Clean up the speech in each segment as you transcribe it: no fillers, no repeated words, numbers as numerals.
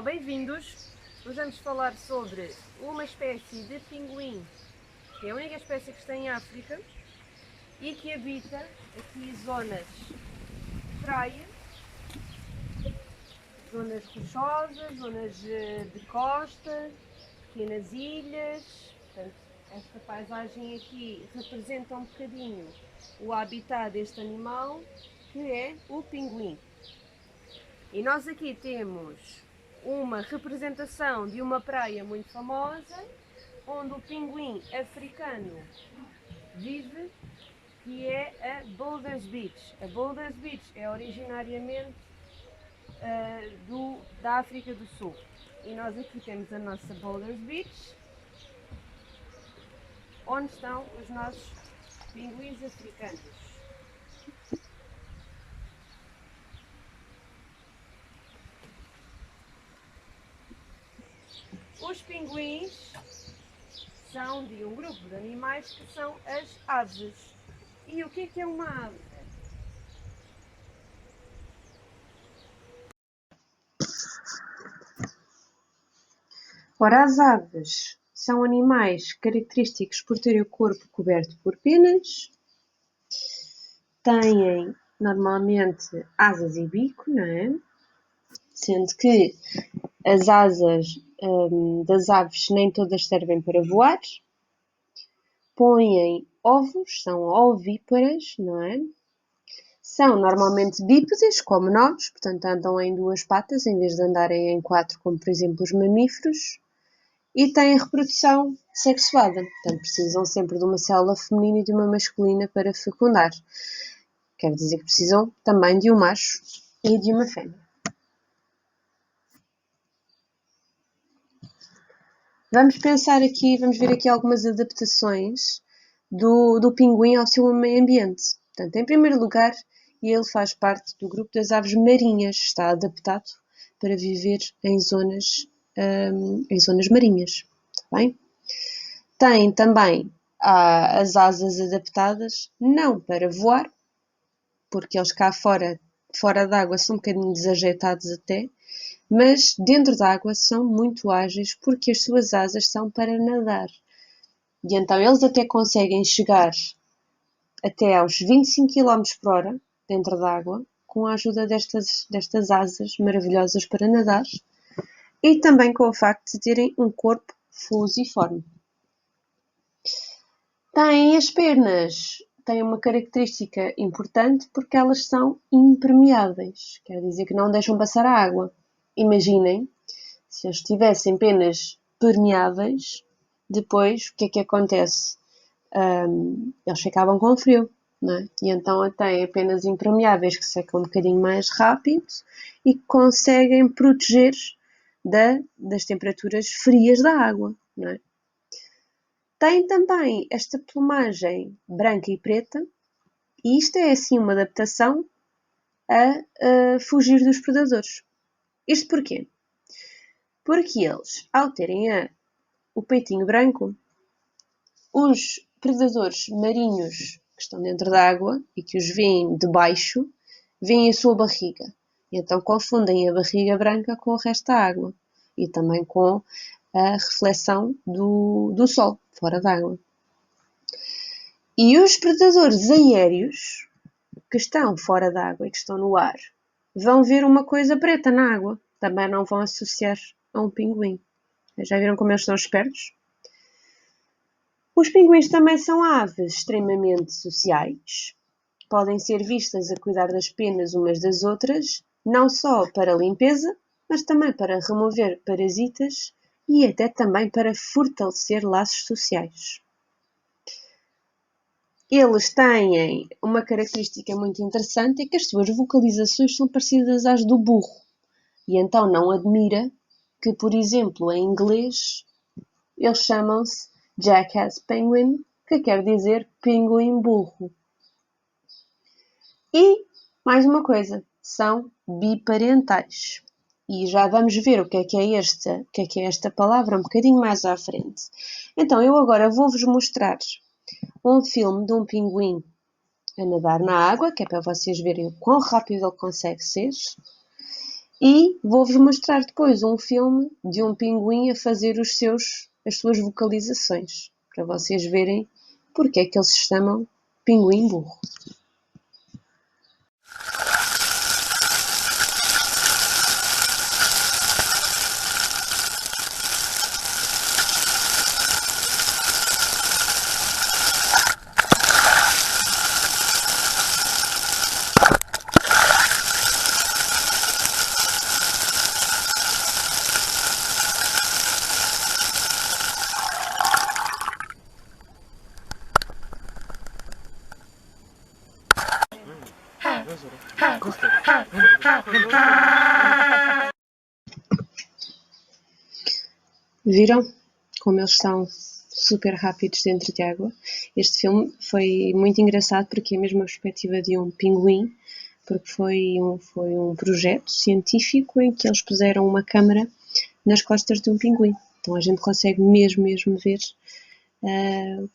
Então, bem-vindos. Hoje vamos falar sobre uma espécie de pinguim, que é a única espécie que está em África e que habita aqui zonas de praia, zonas rochosas, zonas de costa, pequenas ilhas. Portanto, esta paisagem aqui representa um bocadinho o habitat deste animal, que é o pinguim. E nós aqui temos uma representação de uma praia muito famosa, onde o pinguim africano vive, que é a Boulders Beach. A Boulders Beach é originariamente da África do Sul. E nós aqui temos a nossa Boulders Beach, onde estão os nossos pinguins africanos. Os pinguins são de um grupo de animais que são as aves. E o que é uma ave? Ora, as aves são animais característicos por terem o corpo coberto por penas, têm normalmente asas e bico, não é? Sendo que as asas das aves nem todas servem para voar, põem ovos, são ovíparas, não é? São normalmente bípedes, como nós, portanto andam em duas patas em vez de andarem em quatro, como por exemplo os mamíferos. E têm reprodução sexuada, portanto precisam sempre de uma célula feminina e de uma masculina para fecundar. Quer dizer que precisam também de um macho e de uma fêmea. Vamos ver aqui algumas adaptações do pinguim ao seu meio ambiente. Portanto, em primeiro lugar, ele faz parte do grupo das aves marinhas, está adaptado para viver em zonas marinhas. Está bem? Tem também as asas adaptadas, não para voar, porque eles cá fora d'água são um bocadinho desajeitados até, mas dentro d'água são muito ágeis porque as suas asas são para nadar. E então eles até conseguem chegar até aos 25 km por hora dentro d'água, com a ajuda destas asas maravilhosas para nadar, e também com o facto de terem um corpo fusiforme. As pernas têm uma característica importante porque elas são impermeáveis, quer dizer que não deixam passar a água. Imaginem, se eles tivessem penas permeáveis, depois o que acontece? Eles ficavam com frio, não é? E então têm penas impermeáveis que secam um bocadinho mais rápido e que conseguem proteger das temperaturas frias da água, não é? Tem também esta plumagem branca e preta, e isto é assim uma adaptação a fugir dos predadores. Isto porquê? Porque eles, ao terem o peitinho branco, os predadores marinhos que estão dentro da água e que os veem de baixo, veem a sua barriga. E então confundem a barriga branca com o resto da água. E também com a reflexão do sol, fora d'água. E os predadores aéreos, que estão fora d'água e que estão no ar, vão ver uma coisa preta na água. Também não vão associar a um pinguim. Já viram como eles são espertos? Os pinguins também são aves extremamente sociais. Podem ser vistas a cuidar das penas umas das outras, não só para limpeza, mas também para remover parasitas e até também para fortalecer laços sociais. Eles têm uma característica muito interessante, é que as suas vocalizações são parecidas às do burro. E então não admira que, por exemplo, em inglês, eles chamam-se Jackass Penguin, que quer dizer pinguim burro. E, mais uma coisa, são biparentais. E já vamos ver o que é esta palavra um bocadinho mais à frente. Então, eu agora vou-vos mostrar um filme de um pinguim a nadar na água, que é para vocês verem o quão rápido ele consegue ser. E vou-vos mostrar depois um filme de um pinguim a fazer as suas vocalizações, para vocês verem porque é que eles se chamam pinguim burro. Viram como eles são super rápidos dentro de água? Este filme foi muito engraçado porque é mesmo a perspectiva de um pinguim, porque foi um projeto científico em que eles puseram uma câmara nas costas de um pinguim. Então a gente consegue mesmo ver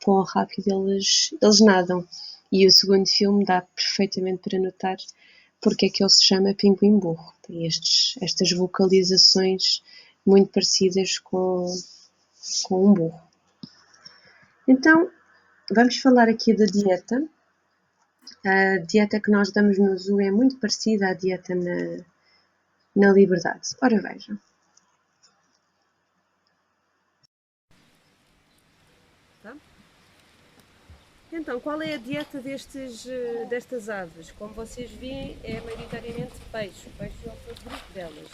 quão rápido eles nadam. E o segundo filme dá perfeitamente para notar porque é que ele se chama Pinguim Burro. Tem estas vocalizações muito parecidas com um burro. Então, vamos falar aqui da dieta. A dieta que nós damos no zoo é muito parecida à dieta na Liberdade. Ora, vejam. Tá? Então, qual é a dieta destas aves? Como vocês veem, é maioritariamente peixe. O peixe é o favorito delas.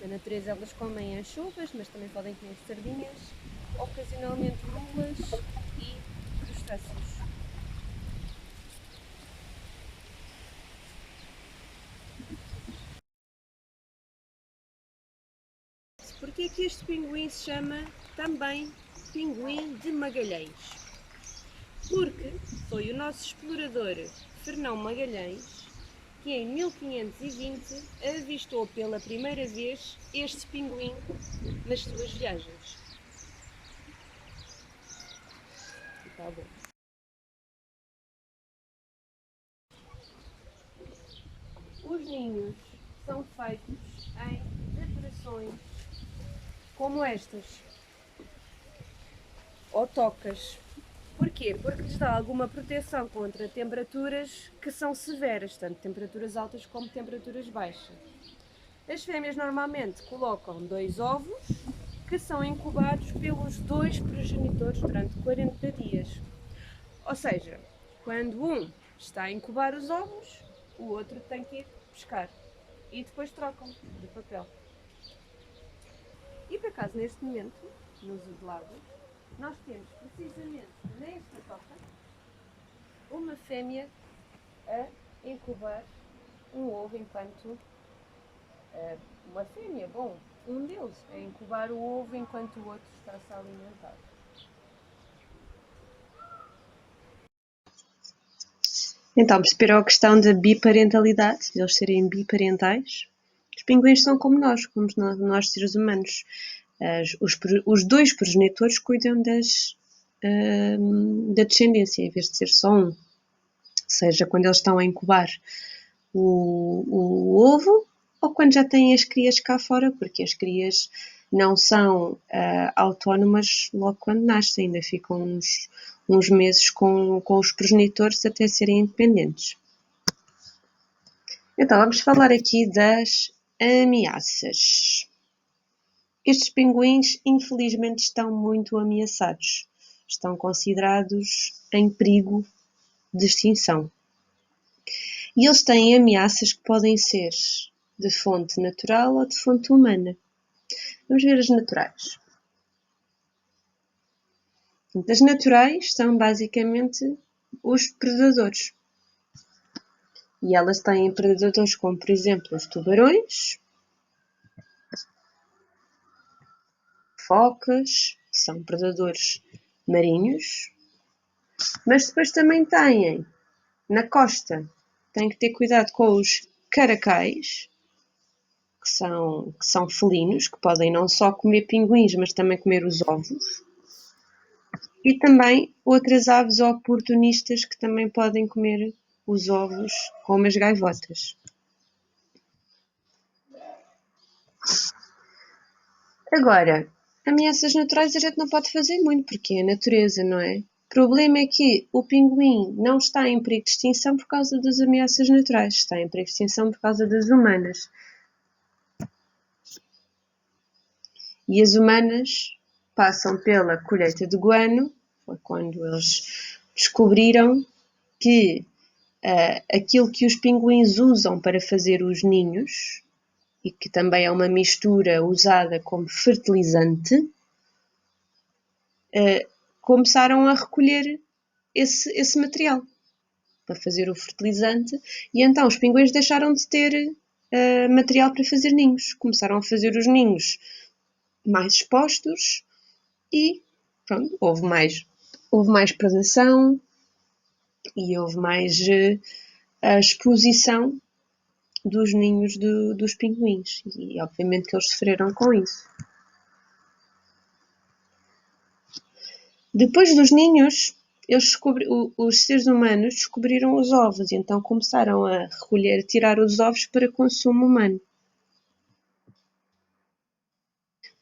Na natureza elas comem anchovas, mas também podem comer sardinhas, ocasionalmente lulas e crustáceos. Porquê é que este pinguim se chama também pinguim de Magalhães? Porque foi o nosso explorador Fernão Magalhães que em 1520 avistou pela primeira vez este pinguim nas suas viagens. Tá bom. Os ninhos são feitos em decorações como estas, ou tocas. Porquê? Porque lhes dá alguma proteção contra temperaturas que são severas, tanto temperaturas altas como temperaturas baixas. As fêmeas normalmente colocam 2 ovos que são incubados pelos 2 progenitores durante 40 dias. Ou seja, quando um está a incubar os ovos, o outro tem que ir pescar. E depois trocam de papel. E por acaso, neste momento, no Zoo de Lagos, nós temos precisamente nesta toca uma fêmea a incubar um ovo enquanto uma fêmea, um deles a incubar o ovo enquanto o outro está-se a alimentar. Então, perceberam a questão da biparentalidade, de eles serem biparentais? Os pinguins são como nós seres humanos. Os 2 progenitores cuidam da descendência, em vez de ser só um. Ou seja, quando eles estão a incubar o ovo, ou quando já têm as crias cá fora, porque as crias não são autónomas logo quando nascem, ainda ficam uns meses com os progenitores até serem independentes. Então, vamos falar aqui das ameaças. Estes pinguins, infelizmente, estão muito ameaçados. Estão considerados em perigo de extinção. E eles têm ameaças que podem ser de fonte natural ou de fonte humana. Vamos ver as naturais. As naturais são basicamente os predadores. E elas têm predadores como, por exemplo, os tubarões, focas, que são predadores marinhos, mas depois também têm, na costa, têm que ter cuidado com os caracais, que são felinos, que podem não só comer pinguins, mas também comer os ovos. E também outras aves oportunistas que também podem comer os ovos, como as gaivotas. Agora, ameaças naturais a gente não pode fazer muito, porque é a natureza, não é? O problema é que o pinguim não está em perigo de extinção por causa das ameaças naturais, está em perigo de extinção por causa das humanas. E as humanas passam pela colheita de guano, foi quando eles descobriram que aquilo que os pinguins usam para fazer os ninhos, e que também é uma mistura usada como fertilizante, começaram a recolher esse material para fazer o fertilizante, e então os pinguins deixaram de ter material para fazer ninhos. Começaram a fazer os ninhos mais expostos e pronto, houve mais predação e houve mais a exposição dos ninhos dos pinguins. E obviamente que eles sofreram com isso. Depois dos ninhos, os seres humanos descobriram os ovos e então começaram a recolher, tirar os ovos para consumo humano.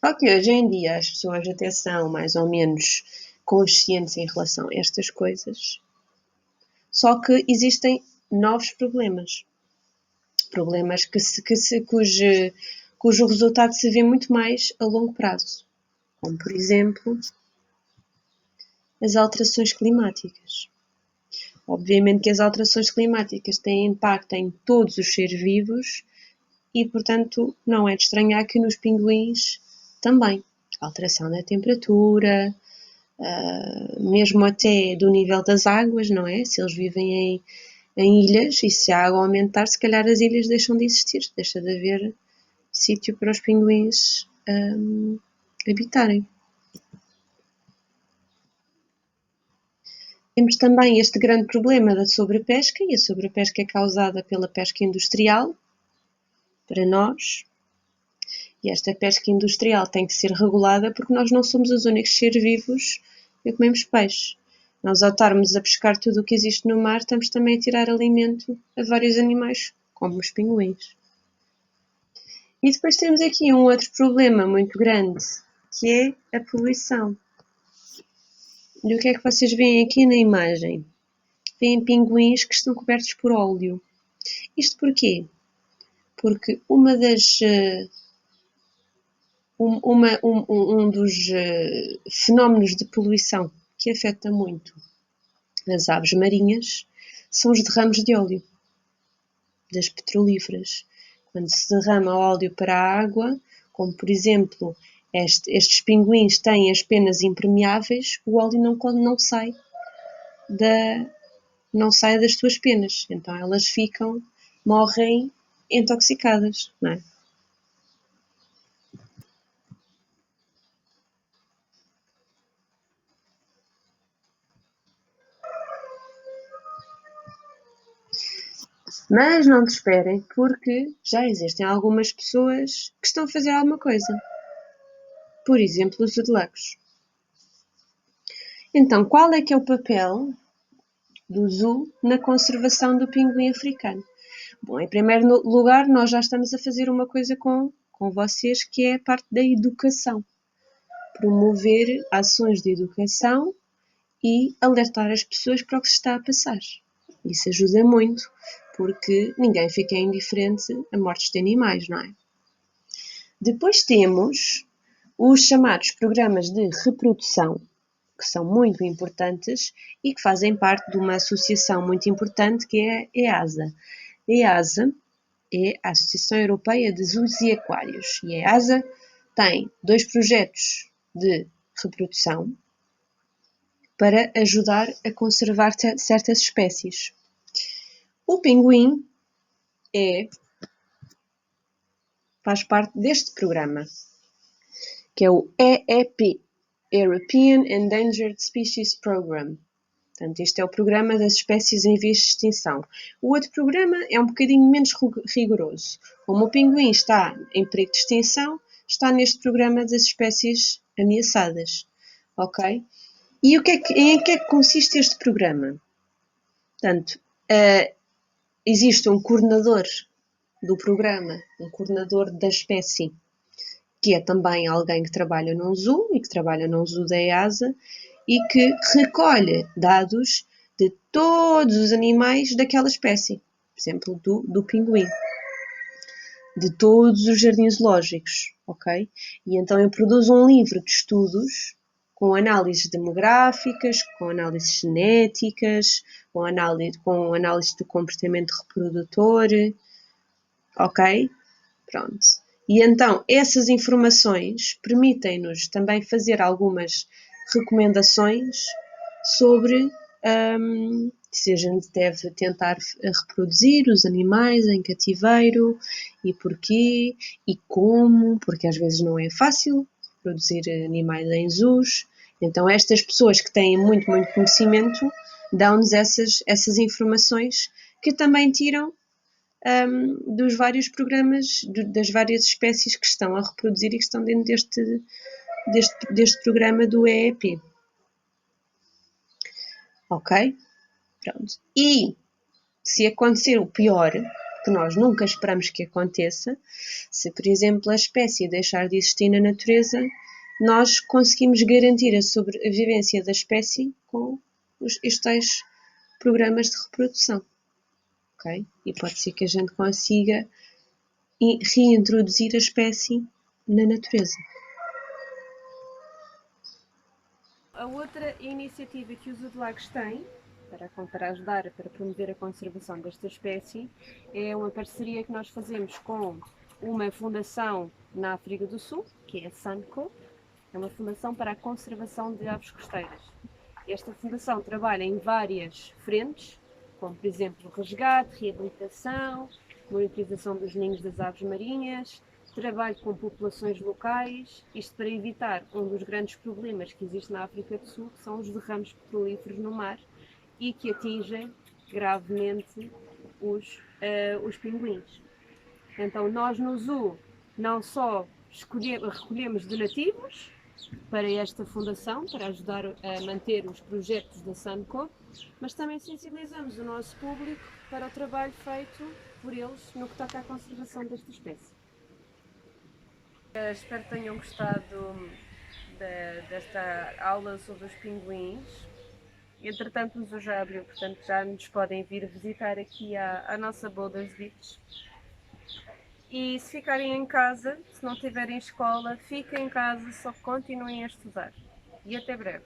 Só que hoje em dia as pessoas até são mais ou menos conscientes em relação a estas coisas. Só que existem novos problemas. Problemas cujo resultado se vê muito mais a longo prazo. Como, por exemplo, as alterações climáticas. Obviamente que as alterações climáticas têm impacto em todos os seres vivos e, portanto, não é de estranhar que nos pinguins também. A alteração da temperatura, mesmo até do nível das águas, não é? Se eles vivem em ilhas e se a água aumentar, se calhar as ilhas deixam de existir, deixa de haver sítio para os pinguins habitarem. Temos também este grande problema da sobrepesca, e a sobrepesca é causada pela pesca industrial, para nós, e esta pesca industrial tem que ser regulada porque nós não somos os únicos seres vivos que comemos peixe. Nós, ao estarmos a pescar tudo o que existe no mar, estamos também a tirar alimento a vários animais, como os pinguins. E depois temos aqui um outro problema muito grande, que é a poluição. E o que é que vocês veem aqui na imagem? Veem pinguins que estão cobertos por óleo. Isto porquê? Porque um dos fenómenos de poluição que afeta muito as aves marinhas são os derrames de óleo das petrolíferas. Quando se derrama óleo para a água, como por exemplo estes pinguins têm as penas impermeáveis, o óleo não sai das suas penas, então elas morrem intoxicadas, não é? Mas não desesperem, porque já existem algumas pessoas que estão a fazer alguma coisa. Por exemplo, os zoológicos. Então, qual é que é o papel do zoo na conservação do pinguim africano? Bom, em primeiro lugar, nós já estamos a fazer uma coisa com vocês, que é a parte da educação. Promover ações de educação e alertar as pessoas para o que se está a passar. Isso ajuda muito, porque ninguém fica indiferente a mortes de animais, não é? Depois temos os chamados programas de reprodução, que são muito importantes e que fazem parte de uma associação muito importante que é a EASA. A EASA é a Associação Europeia de Zoos e Aquários. E a EASA tem 2 projetos de reprodução para ajudar a conservar certas espécies. O pinguim faz parte deste programa, que é o EEP, European Endangered Species Program. Portanto, este é o programa das espécies em vias de extinção. O outro programa é um bocadinho menos rigoroso. Como o pinguim está em perigo de extinção, está neste programa das espécies ameaçadas. Ok? E em que é que consiste este programa? Portanto, existe um coordenador do programa, um coordenador da espécie, que é também alguém que trabalha num zoo e que trabalha num zoo da EASA e que recolhe dados de todos os animais daquela espécie, por exemplo, do pinguim, de todos os jardins zoológicos, ok? E então eu produzo um livro de estudos com análises demográficas, com análises genéticas, com análise do comportamento reprodutor, ok? Pronto. E então essas informações permitem-nos também fazer algumas recomendações sobre se a gente deve tentar reproduzir os animais em cativeiro e porquê e como, porque às vezes não é fácil reproduzir animais em zoos. Então estas pessoas que têm muito conhecimento dão-nos essas informações que também tiram dos vários programas, das várias espécies que estão a reproduzir e que estão dentro deste programa do EEP. Ok? Pronto. E se acontecer o pior, que nós nunca esperamos que aconteça, se, por exemplo, a espécie deixar de existir na natureza, nós conseguimos garantir a sobrevivência da espécie com estes tais programas de reprodução. Okay? E pode ser que a gente consiga reintroduzir a espécie na natureza. A outra iniciativa que os Zoolagos têm para ajudar, para promover a conservação desta espécie, é uma parceria que nós fazemos com uma fundação na África do Sul, que é a SANCO, é uma fundação para a conservação de aves costeiras. Esta fundação trabalha em várias frentes, como por exemplo resgate, reabilitação, monitorização dos ninhos das aves marinhas, trabalho com populações locais, isto para evitar um dos grandes problemas que existe na África do Sul, que são os derrames petrolíferos no mar e que atingem gravemente os pinguins. Então nós no zoo não só recolhemos donativos para esta fundação, para ajudar a manter os projetos da SANCO, mas também sensibilizamos o nosso público para o trabalho feito por eles no que toca à conservação desta espécie. Espero que tenham gostado desta aula sobre os pinguins. Entretanto, o zoo já abriu, portanto já nos podem vir visitar aqui à nossa Boulders Beach. E se ficarem em casa, se não tiverem escola, fiquem em casa, só continuem a estudar. E até breve.